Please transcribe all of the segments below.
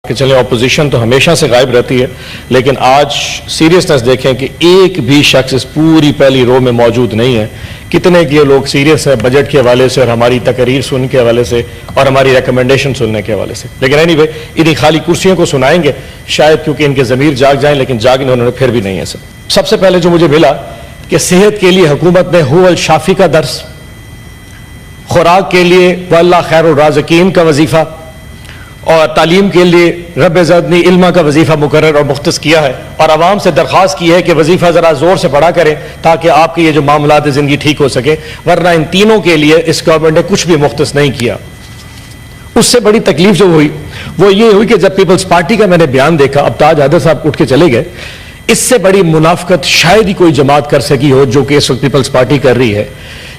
کہ چلیں اپوزیشن تو ہمیشہ سے غائب رہتی ہے، لیکن آج سیریسنس دیکھیں کہ ایک بھی شخص اس پوری پہلی رو میں موجود نہیں ہے۔ کتنے کے لوگ سیریس ہیں بجٹ کے حوالے سے اور ہماری تقریر سننے کے حوالے سے اور ہماری ریکمنڈیشن سننے کے حوالے سے، لیکن اینی وے انہیں خالی کرسیوں کو سنائیں گے شاید کیونکہ ان کے ضمیر جاگ جائیں، لیکن جاگنے انہوں نے پھر بھی نہیں ہے۔ سب سے پہلے جو مجھے ملا کہ صحت کے لیے حکومت نے هو الشافی کا درس، خوراک کے لیے واللہ خیر الرازقین کا وظیفہ، اور تعلیم کے لیے رب زدنی علما کا وظیفہ مقرر اور مختص کیا ہے، اور عوام سے درخواست کی ہے کہ وظیفہ ذرا زور سے پڑھا کریں تاکہ آپ کے یہ جو معاملات زندگی ٹھیک ہو سکے، ورنہ ان تینوں کے لیے اس گورنمنٹ نے کچھ بھی مختص نہیں کیا۔ اس سے بڑی تکلیف جو ہوئی وہ یہ ہوئی کہ جب پیپلز پارٹی کا میں نے بیان دیکھا، اب تاج حیدر صاحب اٹھ کے چلے گئے، اس سے بڑی منافقت شاید ہی کوئی جماعت کر سکی ہو جو کہ اس وقت پیپلز پارٹی کر رہی ہے،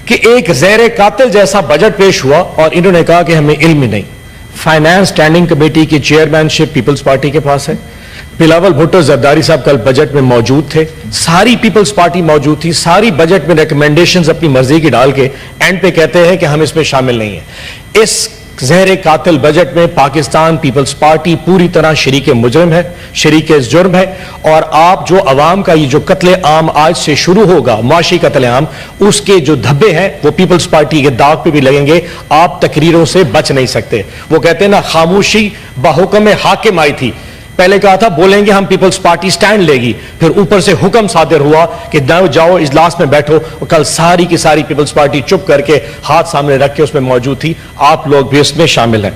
کہ ایک زہر قاتل جیسا بجٹ پیش ہوا اور انہوں نے کہا کہ ہمیں علم ہی نہیں۔ فائنانس اسٹینڈنگ کمیٹی کی چیئرمین شپ پیپلز پارٹی کے پاس ہے، بلاول بھٹو زرداری صاحب کل بجٹ میں موجود تھے، ساری پیپلز پارٹی موجود تھی، ساری بجٹ میں ریکمنڈیشنز اپنی مرضی کی ڈال کے اینڈ پہ کہتے ہیں کہ ہم اس میں شامل نہیں ہیں۔ اس زہر قاتل بجٹ میں پاکستان پیپلز پارٹی پوری طرح شریک مجرم ہے، شریک جرم ہے، اور آپ جو عوام کا یہ جو قتل عام آج سے شروع ہوگا، معاشی قتل عام، اس کے جو دھبے ہیں وہ پیپلز پارٹی کے داغ پہ بھی لگیں گے، آپ تقریروں سے بچ نہیں سکتے۔ وہ کہتے ہیں نا، خاموشی بحکم حاکم آئی تھی، پہلے کہا تھا بولیں گے ہم پیپلز پارٹی سٹینڈ لے گی، پھر اوپر سے حکم صادر ہوا کہ جاؤ اجلاس میں بیٹھو، اور کل ساری کی ساری پیپلز پارٹی چپ کر کے ہاتھ سامنے رکھ کے اس میں موجود تھی، آپ لوگ بھی اس میں شامل ہیں۔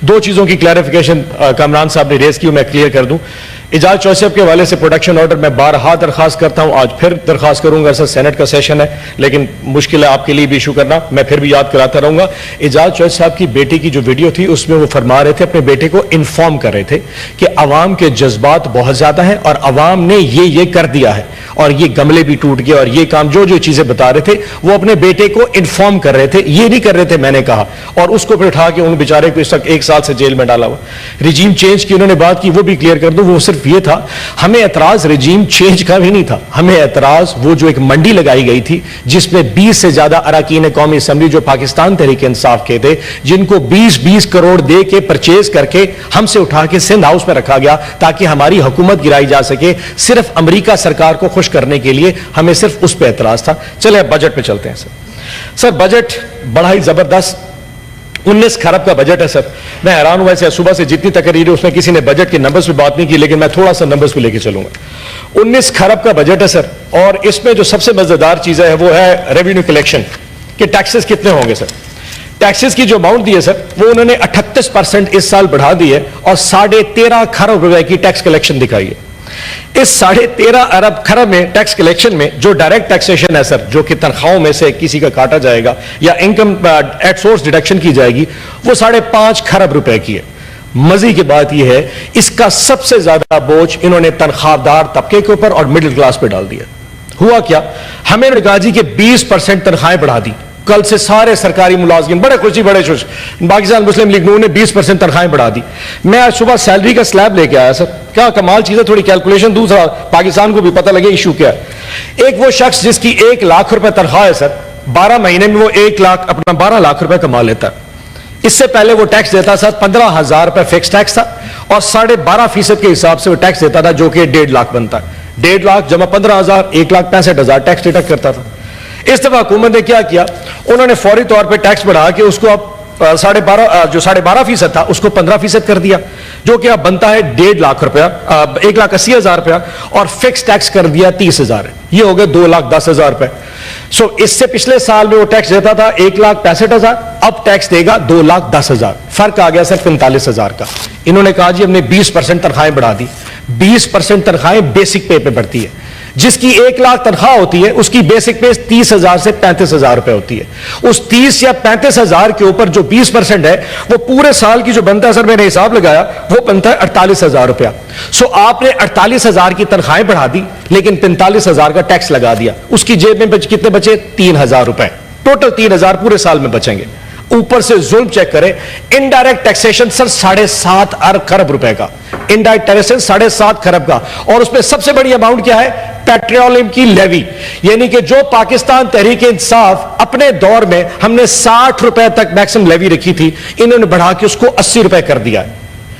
دو چیزوں کی کلیریفیکیشن کامران صاحب نے ریز کی، میں کلیئر کر دوں۔ اعجاز چوہدری صاحب کے حوالے سے پروڈکشن آرڈر میں بارہا درخواست کرتا ہوں، آج پھر درخواست کروں گا، سر سینٹ کا سیشن ہے لیکن مشکل ہے آپ کے لیے بھی ایشو کرنا، میں پھر بھی یاد کراتا رہوں گا۔ اعجاز چوہدری صاحب کی بیٹی کی جو ویڈیو تھی اس میں وہ فرما رہے تھے، اپنے بیٹے کو انفارم کر رہے تھے کہ عوام کے جذبات بہت زیادہ ہیں اور عوام نے یہ کر دیا ہے، اور یہ گملے بھی ٹوٹ گئے اور یہ کام جو چیزیں بتا رہے تھے وہ اپنے بیٹے کو انفارم کر رہے تھے، یہ نہیں کر رہے تھے میں نے کہا، اور اس کو پھر اٹھا کے ان بیچارے کو اس وقت 1 سال سے جیل میں ڈالا ہوا۔ رجیم چینج کی انہوں نے بات کی، وہ بھی کلیئر کر دوں، وہ صرف یہ تھا، ہمیں اعتراض رجیم چینج کا بھی نہیں تھا، ہمیں اعتراض وہ جو ایک منڈی لگائی گئی تھی جس میں 20 سے زیادہ اراکین قومی اسمبلی جو پاکستان تحریک انصاف کے تھے، جن کو 20 کروڑ دے کے پرچیز کر کے ہم سے اٹھا کے سندھ ہاؤس میں رکھا گیا تاکہ ہماری حکومت گرائی جا سکے، صرف امریکہ سرکار کو خوش کرنے کے لیے، ہمیں صرف اس پہ اعتراض تھا۔ چلے اب بجٹ پہ چلتے ہیں۔ سر بجٹ بڑا ہی زبردست 19 کھرب کا بجٹ ہے۔ سر میں حیران ہوا ہے، صبح سے جتنی تقریر ہے اس میں کسی نے بجٹ کے نمبرز پہ بات نہیں کی، لیکن میں تھوڑا سا نمبرز کو لے کے چلوں گا۔ 19 کھرب کا بجٹ ہے سر، اور اس میں جو سب سے مزیدار چیز ہے وہ ہے ریونیو کلیکشن، کہ ٹیکسز کتنے ہوں گے۔ سر ٹیکسز کی جو اماؤنٹ دی ہے سر، وہ انہوں نے 38% اس سال بڑھا دی ہے اور 13.5 کھرب روپے کی ٹیکس کلیکشن دکھائی ہے۔ اس 13.5 کھرب میں ٹیکس کلیکشن میں جو ڈائریکٹ ٹیکسیشن ہے سر، جو کہ تنخواہوں میں سے کسی کا کاٹا جائے گا یا انکم ایٹ سورس ڈیڈکشن کی جائے گی، وہ 5.5 کھرب روپے کی ہے۔ مزے کی بات یہ ہے اس کا سب سے زیادہ بوجھ انہوں نے تنخواہ دار طبقے کے اوپر اور مڈل کلاس پہ ڈال دیا۔ ہوا کیا، ہمیں نے کہا جی کہ 20% تنخواہیں بڑھا دی، کل سے سارے سرکاری ملازمین بڑے خوشی بڑے خوش، پاکستان مسلم لیگ نون نے 20% تنخواہیں بڑھا دی۔ میں آج صبح سیلری کا سلیب لے کے آیا سر، کیا کمال چیز ہے، تھوڑی کیلکولیشن دوسرا پاکستان کو بھی پتہ لگے ایشو کیا ہے۔ ایک وہ شخص جس کی 1 لاکھ روپے تنخواہ ہے سر، 12 مہینے میں وہ 12 لاکھ روپے کما لیتا ہے۔ اس سے پہلے وہ ٹیکس دیتا سر 15,000 روپے فکس ٹیکس تھا، اور 12.5% کے حساب سے وہ ٹیکس دیتا تھا، جو کہ 1.5 لاکھ بنتا ہے۔ 1.5 لاکھ جمع 15,000، 1,65,000 ٹیکس ڈیڈکٹ کرتا تھا۔ اس دفعہ حکومت نے کیا کیا، انہوں نے فوری طور پہ ٹیکس بڑھا کے اس کو اب 12.5% تھا اس کو 15% کر دیا، جو کہ اب بنتا ہے 1.5 لاکھ روپیہ، 1,80,000 روپیہ، اور فکس ٹیکس کر دیا 30,000، یہ ہو گئے 2,10,000 روپے۔ سو اس سے پچھلے سال میں وہ ٹیکس دیتا تھا 1,65,000، اب ٹیکس دے گا 2,10,000، فرق آ گیا سر 45,000 کا۔ انہوں نے کہا جی ہم نے 20% تنخواہیں بڑھا دی۔ 20% تنخواہیں بیسک پے پہ بڑھتی ہے، جس کی 1 لاکھ تنخواہ ہوتی ہے اس کی بیسک پے 30,000 سے 35,000 روپے ہوتی ہے۔ اس 30 یا 35,000 کے اوپر جو 20% ہے وہ پورے سال کی جو بنتا ہے سر، میں نے حساب لگایا وہ بنتا ہے 48,000 روپیہ۔ سو آپ نے 48,000 کی تنخواہیں بڑھا دی لیکن 45,000 کا ٹیکس لگا دیا، اس کی جیب میں کتنے بچے؟ 3,000 روپے، ٹوٹل 3,000 پورے سال میں بچیں گے۔ اوپر سے ظلم چیک کریں، انڈائریکٹ ٹیکسیشن سر 7.5 کھرب روپے کا، انڈائریکٹ ٹیکسیشن 7.5 کھرب کا، اور اس میں سب سے بڑی اماؤنٹ کیا ہے؟ پیٹرولیم کی لیوی، یعنی کہ جو پاکستان تحریک انصاف اپنے دور میں ہم نے 60 روپے تک میکسم لیوی رکھی تھی، انہوں نے بڑھا کے اس کو 80 روپے کر دیا ہے۔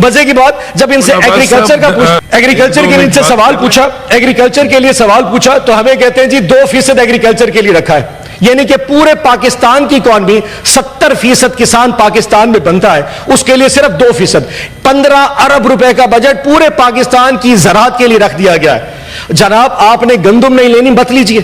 مزے کی بات جب ان سے ایگریکلچر کے لیے ان سے سوال پوچھا تو ہمیں کہتے ہیں جی 2% ایگریکلچر کے لیے رکھا ہے، یعنی کہ پورے پاکستان کی اکانومی 70% کسان پاکستان میں بنتا ہے، اس کے لیے صرف 2%، 15 ارب روپے کا بجٹ پورے پاکستان کی زراعت کے لیے رکھ دیا گیا ہے۔ جناب آپ نے گندم نہیں لینی مت لیجئے،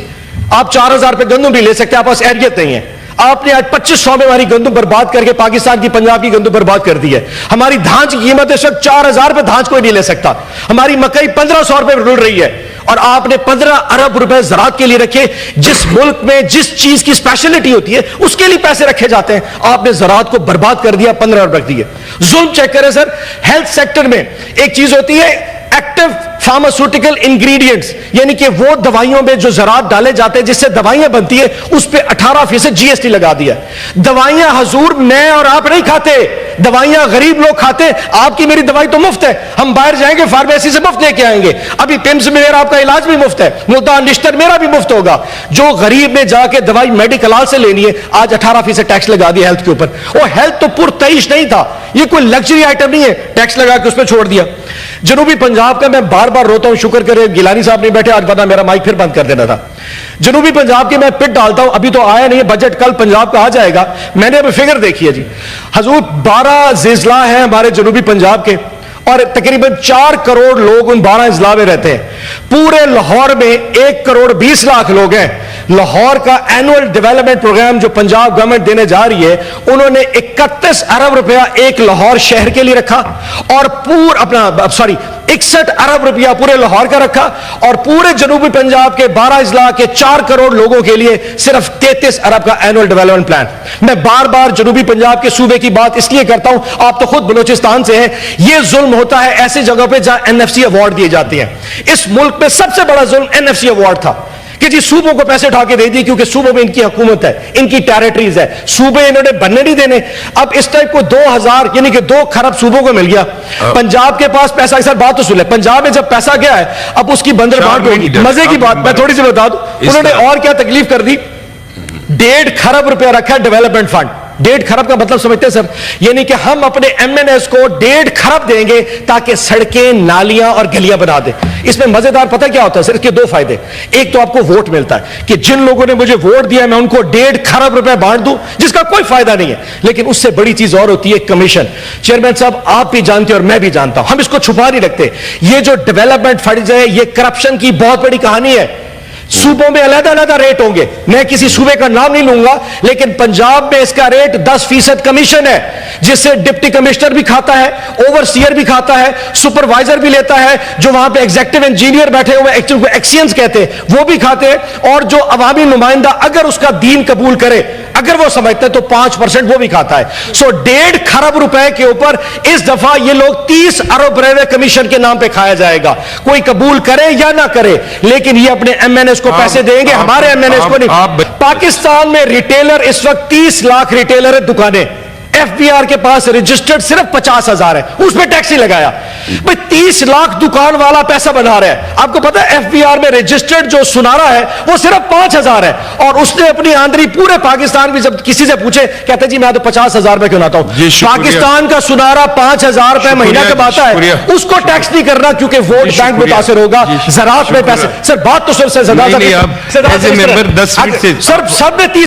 آپ 4000 پہ گندم بھی لے سکتے ہیں، آپ پاس ایریت نہیں ہے۔ آپ نے آج 2500 میں ہماری گندم برباد کر کے پاکستان کی پنجاب کی گندم برباد کر دی ہے۔ ہماری دھانچ کی قیمت اس وقت 4000 پہ دھانچ کوئی نہیں لے سکتا، ہماری مکئی 1500 روپے رول رہی ہے، اور آپ نے 15 ارب روپے زراعت کے لیے رکھے۔ جس ملک میں جس چیز کی اسپیشلٹی ہوتی ہے اس کے لیے پیسے رکھے جاتے ہیں، آپ نے زراعت کو برباد کر دیا، 15 ارب رکھ دیے۔ ظلم چیک کریں سر، ہیلتھ سیکٹر میں ایک چیز ہوتی ہے ایکٹیو فارماسیوٹیکل انگریڈینٹس، یعنی کہ وہ دوائیوں میں جو زراعت ڈالے جاتے ہیں جس سے دوائیاں بنتی ہیں، اس پہ 18% جی ایس ٹی لگا دیا۔ دوائیاں حضور میں اور آپ نہیں کھاتے، دوائیاں غریب لوگ کھاتے ہیں۔ آپ کی میری دوائی تو مفت ہے، ہم باہر جائیں گے فارمیسی سے مفت لے کے آئیں گے، ابھی پیمز میں میرا آپ کا علاج بھی مفت ہے، ملتان نشتر میرا بھی مفت ہوگا۔ جو غریب نے جا کے دوائی میڈیکل سے لینی ہے، آج 18% ٹیکس لگا دیا ہیلتھ کے اوپر۔ وہ ہیلتھ تو پرتعیش نہیں تھا، یہ کوئی لگژری آئٹم نہیں ہے، ٹیکس لگا کے اس پہ چھوڑ دیا۔ جنوبی پنجاب کا میں بار بار روتا ہوں، شکر کرے گیلانی صاحب نہیں بیٹھے، آج ورنہ میرا مائک پھر بند کر دینا تھا۔ جنوبی پنجاب کے میں پٹ ڈالتا ہوں، ابھی تو آیا نہیں ہے بجٹ، کل پنجاب کا آ جائے گا۔ میں نے ابھی فگر دیکھی ہے جی حضور، 12 ضلع ہیں ہمارے جنوبی پنجاب کے، اور تقریباً 4 کروڑ لوگ ان 12 اضلاع میں رہتے ہیں۔ پورے لاہور میں 1 کروڑ 20 لاکھ لوگ ہیں۔ لاہور کا اینول ڈیولپمنٹ پروگرام جو پنجاب گورنمنٹ دینے جا رہی ہے، انہوں نے 31 ارب روپیہ ایک لاہور شہر کے لیے رکھا، اور 61 ارب روپیہ پورے لاہور کا رکھا، اور پورے جنوبی پنجاب کے 12 اضلاع کے 4 کروڑ لوگوں کے لیے صرف 33 ارب کا اینول ڈیولپمنٹ پلان۔ میں بار بار جنوبی پنجاب کے صوبے کی بات اس لیے کرتا ہوں، آپ تو خود بلوچستان سے ہیں، یہ ظلم ہوتا ہے ایسی جگہ پہ جہاں NFC ایوارڈ دیے جاتے ہیں۔ اس ملک میں سب سے بڑا ظلم NFC ایوارڈ تھا کہ جی صوبوں کو پیسے اٹھا کے دے دی، کیونکہ صوبوں میں ان کی حکومت ہے، ان کی ٹیریٹریز ہے، صوبے انہوں نے بننے نہیں دینے۔ اب اس ٹائپ کو 2000 یعنی کہ 2 کھرب صوبوں کو مل گیا۔ پنجاب کے پاس پیسہ، سر بات تو سن لیں، پنجاب میں جب پیسہ گیا ہے اب اس کی بندر بانٹ ہوگی۔ مزے کی بات میں تھوڑی سی بتا دوں، انہوں نے اور کیا تکلیف کر دی، 1.5 کھرب روپیہ رکھا ہے ڈیولپمنٹ فنڈ۔ 1.5 کھرب کا مطلب سمجھتے ہیں سر، یعنی کہ ہم اپنے MNS کو 1.5 کھرب دیں گے تاکہ سڑکیں، نالیاں اور گلیاں بنا دیں۔ اس میں مزیدار پتہ کیا ہوتا ہے سر، اس کے 2 فائدے۔ ایک تو آپ کو ووٹ ملتا ہے کہ جن لوگوں نے مجھے ووٹ دیا ہے میں ان کو 1.5 کھرب روپے بانٹ دوں، جس کا کوئی فائدہ نہیں ہے۔ لیکن اس سے بڑی چیز اور ہوتی ہے کمیشن۔ چیئرمین صاحب آپ بھی جانتے ہیں اور میں بھی جانتا ہوں، ہم اس کو چھپا نہیں رکھتے، یہ جو ڈیولپمنٹ فنڈز ہے یہ کرپشن کی بہت بڑی کہانی ہے۔ صوبوں میں علیحدہ علیحدہ ریٹ ہوں گے، میں کسی صوبے کا نام نہیں لوں گا، لیکن پنجاب میں اس کا ریٹ 10% کمیشن ہے، جس سے ڈپٹی کمشنر بھی کھاتا ہے، اوور سیئر بھی کھاتا ہے، سپروائزر بھی لیتا ہے، جو وہاں پہ ایگزیکٹو انجینئر بیٹھے ہوئے ایکسینز کہتے ہیں وہ بھی کھاتے ہیں، اور جو عوامی نمائندہ اگر اس کا دین قبول کرے، اگر وہ سمجھتا ہے تو 5% وہ بھی کھاتا ہے۔ سو 1.5 کھرب روپے کے اوپر اس دفعہ یہ لوگ 30 ارب روپے کمیشن کے نام پہ کھایا جائے گا، کوئی قبول کرے یا نہ کرے، لیکن یہ اپنے MNS کو پیسے دیں گے، ہمارے MNS کو نہیں۔ پاکستان میں ریٹیلر اس وقت 30 لاکھ ریٹیلر ہے دکانیں، FBR کے پاس رجسٹرڈ صرف 50,000 ہے، اس پہ ٹیکس نہیں لگایا۔ بھئی 30 لاکھ دکان والا پیسہ بنا رہا ہے۔ آپ کو پتا ہے FBR میں رجسٹرڈ جو سنارا ہے وہ صرف 5,000 ہے، اور اس نے اپنی آمدنی پورے پاکستان میں جب کسی سے پوچھے کہتے ہیں جی میں تو 50,000 میں کیوں لاتا ہوں۔ پاکستان کا سنارا 5,000 روپے مہینہ کماتا ہے، اس کو ٹیکس نہیں کرنا کیونکہ ووٹ بینک متاثر ہوگا، زراعت میں پیسے۔ سر بات تو سر سب نے